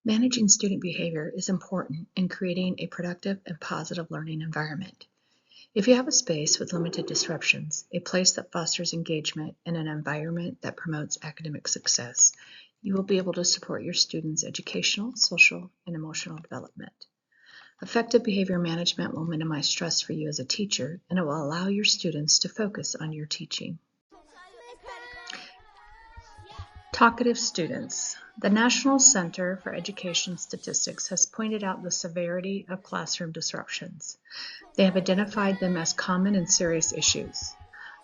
Managing student behavior is important in creating a productive and positive learning environment. If you have a space with limited disruptions, a place that fosters engagement, and an environment that promotes academic success, you will be able to support your students' educational, social, and emotional development. Effective behavior management will minimize stress for you as a teacher, and it will allow your students to focus on your teaching. Talkative students. The National Center for Education Statistics has pointed out the severity of classroom disruptions. They have identified them as common and serious issues.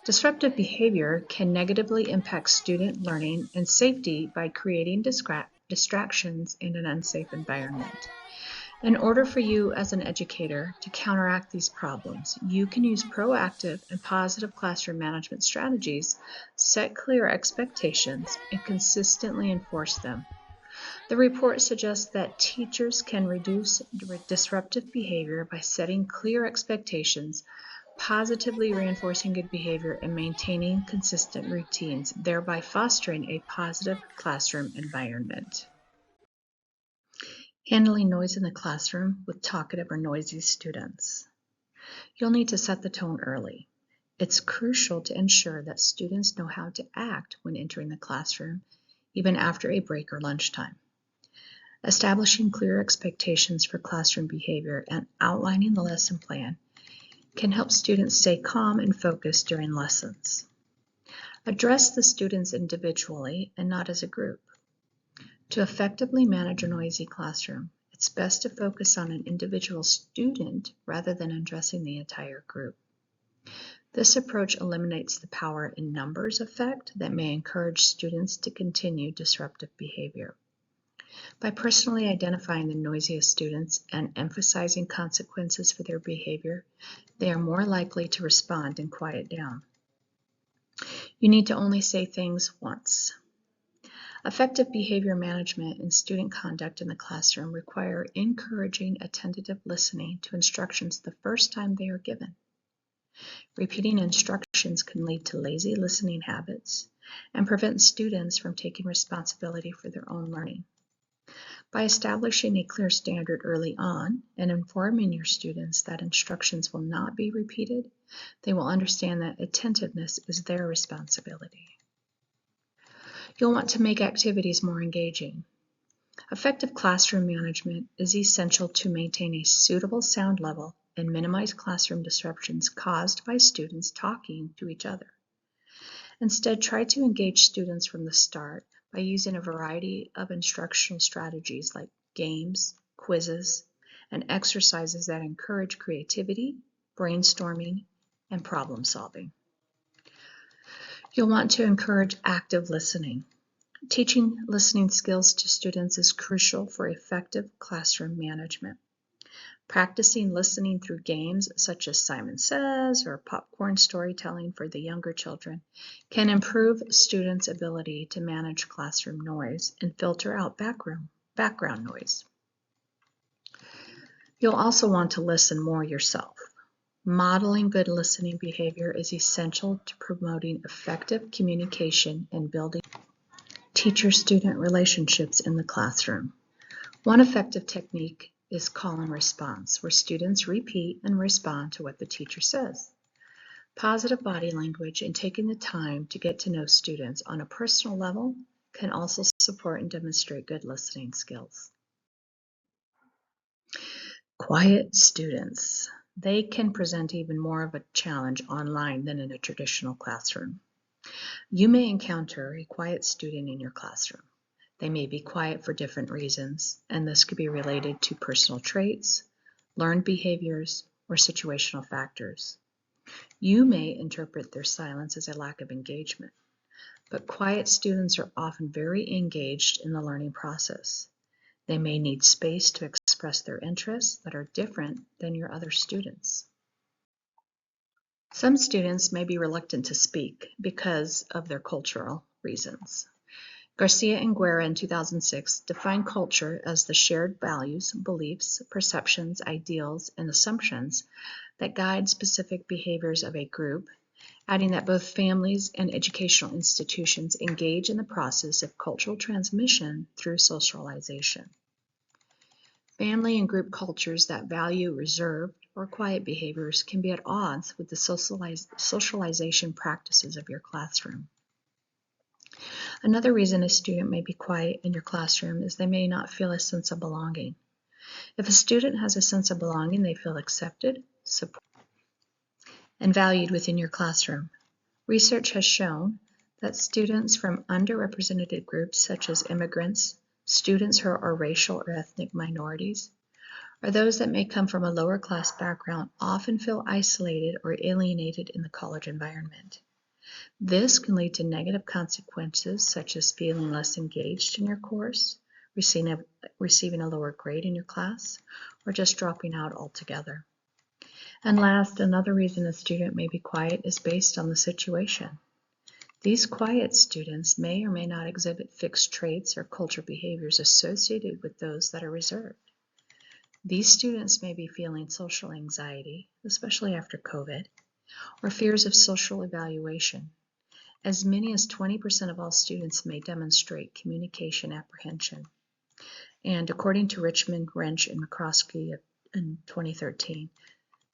Disruptive behavior can negatively impact student learning and safety by creating distractions in an unsafe environment. In order for you as an educator to counteract these problems, you can use proactive and positive classroom management strategies, set clear expectations, and consistently enforce them. The report suggests that teachers can reduce disruptive behavior by setting clear expectations, positively reinforcing good behavior, and maintaining consistent routines, thereby fostering a positive classroom environment. Handling noise in the classroom with talkative or noisy students. You'll need to set the tone early. It's crucial to ensure that students know how to act when entering the classroom, even after a break or lunchtime. Establishing clear expectations for classroom behavior and outlining the lesson plan can help students stay calm and focused during lessons. Address the students individually and not as a group. To effectively manage a noisy classroom, it's best to focus on an individual student rather than addressing the entire group. This approach eliminates the power in numbers effect that may encourage students to continue disruptive behavior. By personally identifying the noisiest students and emphasizing consequences for their behavior, they are more likely to respond and quiet down. You need to only say things once. Effective behavior management and student conduct in the classroom require encouraging attentive listening to instructions the first time they are given. Repeating instructions can lead to lazy listening habits and prevent students from taking responsibility for their own learning. By establishing a clear standard early on and informing your students that instructions will not be repeated, they will understand that attentiveness is their responsibility. You'll want to make activities more engaging. Effective classroom management is essential to maintain a suitable sound level and minimize classroom disruptions caused by students talking to each other. Instead, try to engage students from the start by using a variety of instructional strategies like games, quizzes, and exercises that encourage creativity, brainstorming, and problem solving. You'll want to encourage active listening. Teaching listening skills to students is crucial for effective classroom management. Practicing listening through games such as Simon Says or popcorn storytelling for the younger children can improve students' ability to manage classroom noise and filter out background noise. You'll also want to listen more yourself. Modeling good listening behavior is essential to promoting effective communication and building teacher-student relationships in the classroom. One effective technique is call and response, where students repeat and respond to what the teacher says. Positive body language and taking the time to get to know students on a personal level can also support and demonstrate good listening skills. Quiet students. They can present even more of a challenge online than in a traditional classroom. You may encounter a quiet student in your classroom. They may be quiet for different reasons, and this could be related to personal traits, learned behaviors, or situational factors. You may interpret their silence as a lack of engagement, but quiet students are often very engaged in the learning process. They may need space to express their interests that are different than your other students. Some students may be reluctant to speak because of their cultural reasons. Garcia and Guerra in 2006 defined culture as the shared values, beliefs, perceptions, ideals, and assumptions that guide specific behaviors of a group, adding that both families and educational institutions engage in the process of cultural transmission through socialization. Family and group cultures that value reserved or quiet behaviors can be at odds with the socialization practices of your classroom. Another reason a student may be quiet in your classroom is they may not feel a sense of belonging. If a student has a sense of belonging, they feel accepted, supported, and valued within your classroom. Research has shown that students from underrepresented groups such as immigrants, students who are racial or ethnic minorities, or those that may come from a lower class background often feel isolated or alienated in the college environment. This can lead to negative consequences such as feeling less engaged in your course, receiving a lower grade in your class, or just dropping out altogether. And last, another reason a student may be quiet is based on the situation. These quiet students may or may not exhibit fixed traits or cultural behaviors associated with those that are reserved. These students may be feeling social anxiety, especially after COVID, or fears of social evaluation. As many as 20% of all students may demonstrate communication apprehension. And according to Richmond, Wrench, and McCroskey in 2013,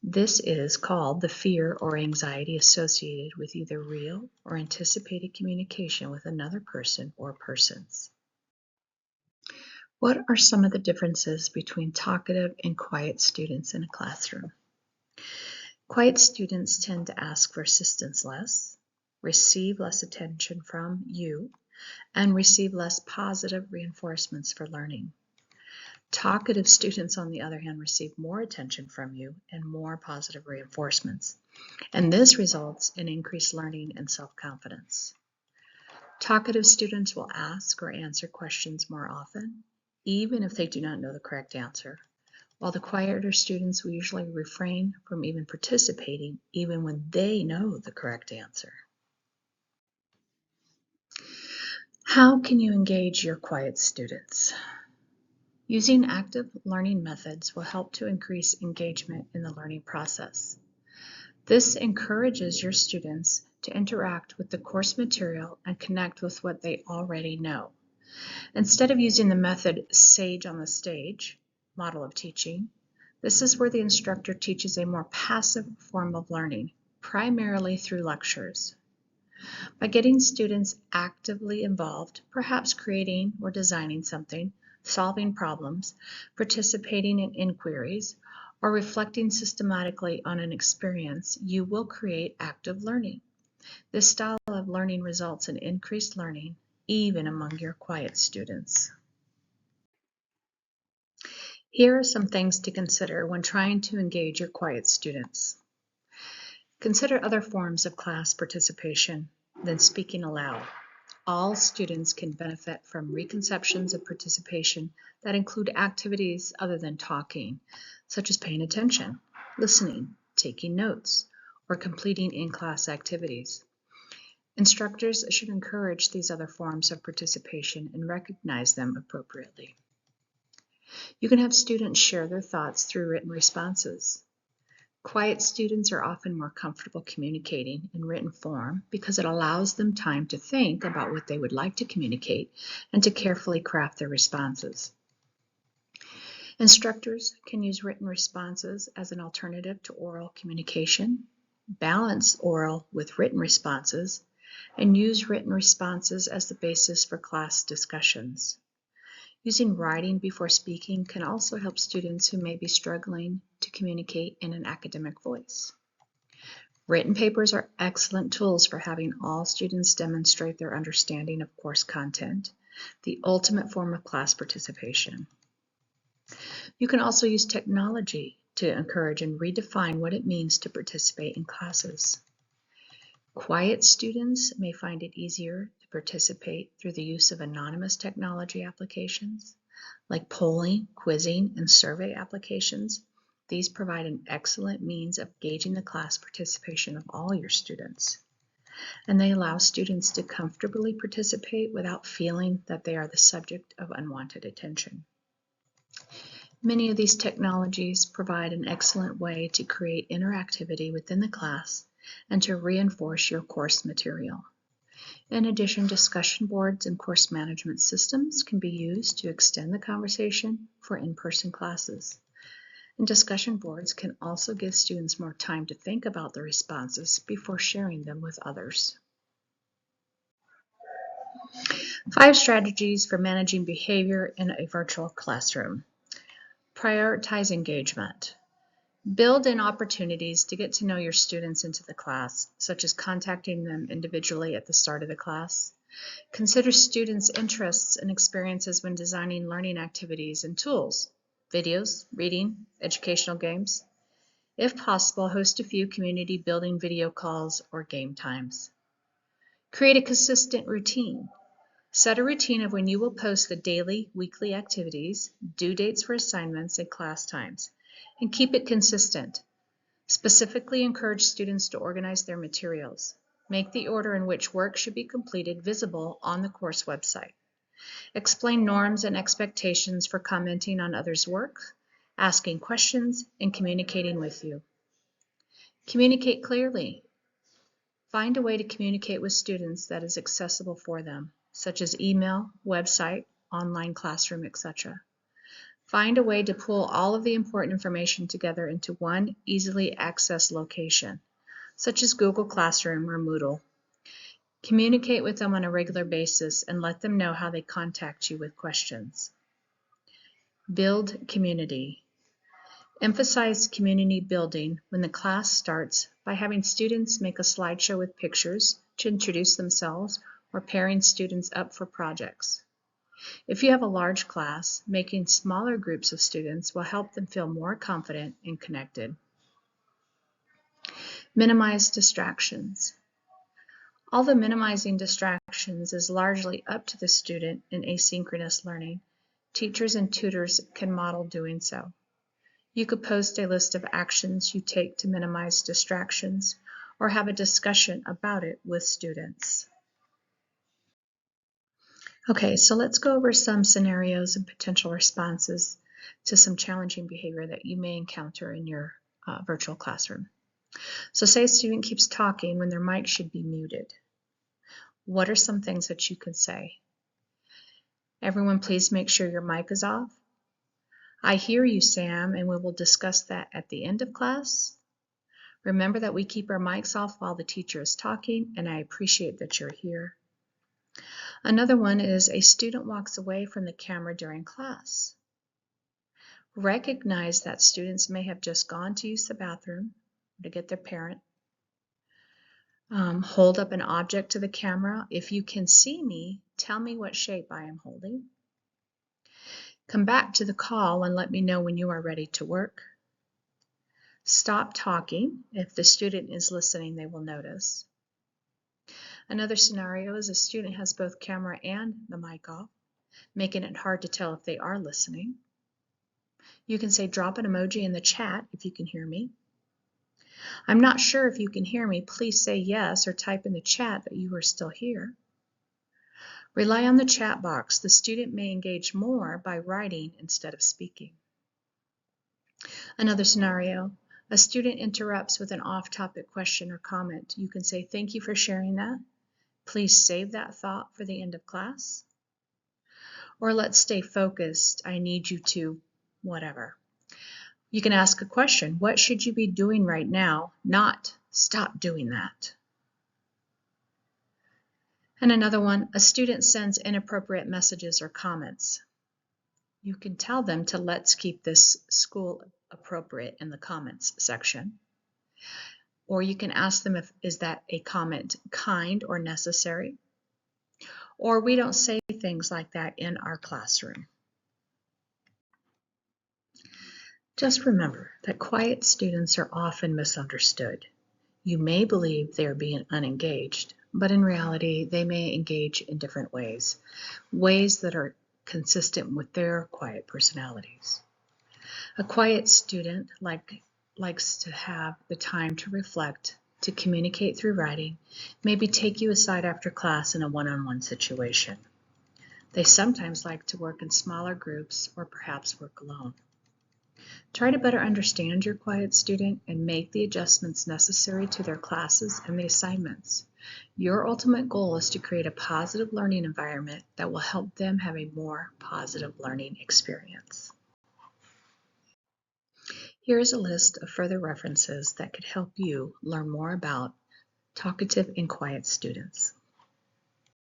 this is called the fear or anxiety associated with either real or anticipated communication with another person or persons. What are some of the differences between talkative and quiet students in a classroom? Quiet students tend to ask for assistance less, receive less attention from you, and receive less positive reinforcements for learning. Talkative students, on the other hand, receive more attention from you and more positive reinforcements, and this results in increased learning and self-confidence. Talkative students will ask or answer questions more often, even if they do not know the correct answer, while the quieter students will usually refrain from even participating even when they know the correct answer. How can you engage your quiet students? Using active learning methods will help to increase engagement in the learning process. This encourages your students to interact with the course material and connect with what they already know. Instead of using the method SAGE on the stage, model of teaching, this is where the instructor teaches a more passive form of learning, primarily through lectures. By getting students actively involved, perhaps creating or designing something, solving problems, participating in inquiries, or reflecting systematically on an experience, you will create active learning. This style of learning results in increased learning, even among your quiet students. Here are some things to consider when trying to engage your quiet students. Consider other forms of class participation than speaking aloud. All students can benefit from reconceptions of participation that include activities other than talking, such as paying attention, listening, taking notes, or completing in-class activities. Instructors should encourage these other forms of participation and recognize them appropriately. You can have students share their thoughts through written responses. Quiet students are often more comfortable communicating in written form because it allows them time to think about what they would like to communicate and to carefully craft their responses. Instructors can use written responses as an alternative to oral communication, balance oral with written responses, and use written responses as the basis for class discussions. Using writing before speaking can also help students who may be struggling to communicate in an academic voice. Written papers are excellent tools for having all students demonstrate their understanding of course content, the ultimate form of class participation. You can also use technology to encourage and redefine what it means to participate in classes. Quiet students may find it easier to participate through the use of anonymous technology applications, like polling, quizzing, and survey applications. These provide an excellent means of gauging the class participation of all your students. And they allow students to comfortably participate without feeling that they are the subject of unwanted attention. Many of these technologies provide an excellent way to create interactivity within the class and to reinforce your course material. In addition, discussion boards and course management systems can be used to extend the conversation for in-person classes. And discussion boards can also give students more time to think about the responses before sharing them with others. 5 strategies for managing behavior in a virtual classroom. Prioritize engagement. Build in opportunities to get to know your students into the class, such as contacting them individually at the start of the class. Consider students' interests and experiences when designing learning activities and tools, videos, reading, educational games. If possible, host a few community building video calls or game times. Create a consistent routine. Set a routine of when you will post the daily, weekly activities, due dates for assignments, and class times, and keep it consistent. Specifically encourage students to organize their materials. Make the order in which work should be completed visible on the course website. Explain norms and expectations for commenting on others' work, asking questions, and communicating with you. Communicate clearly. Find a way to communicate with students that is accessible for them, such as email, website, online classroom, etc. Find a way to pull all of the important information together into one easily accessed location, such as Google Classroom or Moodle. Communicate with them on a regular basis and let them know how they contact you with questions. Build community. Emphasize community building when the class starts by having students make a slideshow with pictures to introduce themselves or pairing students up for projects. If you have a large class, making smaller groups of students will help them feel more confident and connected. Minimize distractions. Although minimizing distractions is largely up to the student in asynchronous learning, teachers and tutors can model doing so. You could post a list of actions you take to minimize distractions or have a discussion about it with students. Okay, so let's go over some scenarios and potential responses to some challenging behavior that you may encounter in your virtual classroom. So say a student keeps talking when their mic should be muted. What are some things that you can say? Everyone, please make sure your mic is off. I hear you, Sam, and we will discuss that at the end of class. Remember that we keep our mics off while the teacher is talking, and I appreciate that you're here. Another one is a student walks away from the camera during class. Recognize that students may have just gone to use the bathroom to get their parent. Hold up an object to the camera. If you can see me, tell me what shape I am holding. Come back to the call and let me know when you are ready to work. Stop talking. If the student is listening, they will notice. Another scenario is a student has both camera and the mic off, making it hard to tell if they are listening. You can say drop an emoji in the chat if you can hear me. I'm not sure if you can hear me. Please say yes or type in the chat that you are still here. Rely on the chat box. The student may engage more by writing instead of speaking. Another scenario, a student interrupts with an off-topic question or comment. You can say, thank you for sharing that. Please save that thought for the end of class. Or let's stay focused. I need you to whatever. You can ask a question. What should you be doing right now? Not stop doing that. And another one, a student sends inappropriate messages or comments. You can tell them to let's keep this school appropriate in the comments section. Or you can ask them is that a comment kind or necessary? Or we don't say things like that in our classroom. Just remember that quiet students are often misunderstood. You may believe they are being unengaged, but in reality, they may engage in different ways that are consistent with their quiet personalities. A quiet student likes to have the time to reflect, to communicate through writing, maybe take you aside after class in a one-on-one situation. They sometimes like to work in smaller groups or perhaps work alone. Try to better understand your quiet student and make the adjustments necessary to their classes and the assignments. Your ultimate goal is to create a positive learning environment that will help them have a more positive learning experience. Here is a list of further references that could help you learn more about talkative and quiet students.